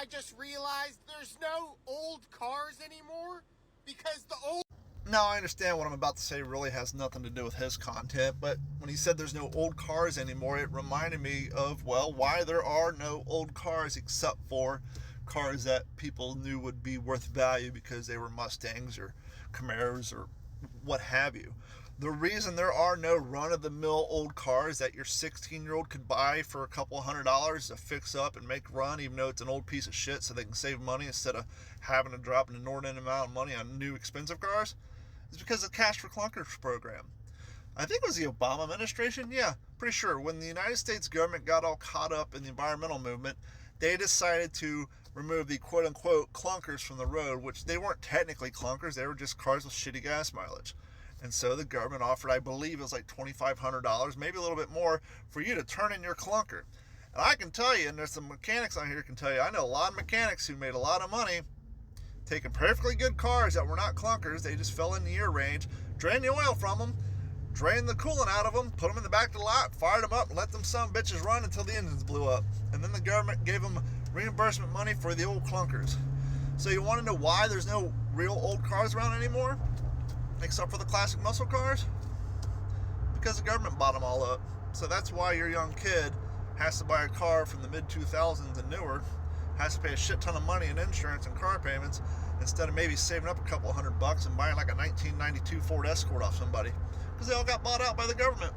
I just realized there's no old cars anymore because the old... Now, I understand what I'm about to say really has nothing to do with his content, but when he said there's no old cars anymore, it reminded me of, well, why there are no old cars except for cars that people knew would be worth value because they were Mustangs or Camaros or what have you. The reason there are no run-of-the-mill old cars that your 16-year-old could buy for a couple $100s to fix up and make run, even though it's an old piece of shit, so they can save money instead of having to drop an inordinate amount of money on new expensive cars, is because of the Cash for Clunkers program. I think it was the Obama administration. Yeah, pretty sure. When the United States government got all caught up in the environmental movement, they decided to remove the quote-unquote clunkers from the road, which they weren't technically clunkers. They were just cars with shitty gas mileage. And so the government offered, I believe it was like $2,500, maybe a little bit more, for you to turn in your clunker. And I can tell you, and there's some mechanics on here who can tell you, I know a lot of mechanics who made a lot of money taking perfectly good cars that were not clunkers. They just fell in the year range, drained the oil from them, drained the coolant out of them, put them in the back of the lot, fired them up, and let them some bitches run until the engines blew up. And then the government gave them reimbursement money for the old clunkers. So you want to know why there's no real old cars around anymore? Except for the classic muscle cars? Because the government bought them all up. So that's why your young kid has to buy a car from the mid-2000s and newer, has to pay a shit ton of money in insurance and car payments, instead of maybe saving up a couple $100 and buying like a 1992 Ford Escort off somebody. Because they all got bought out by the government.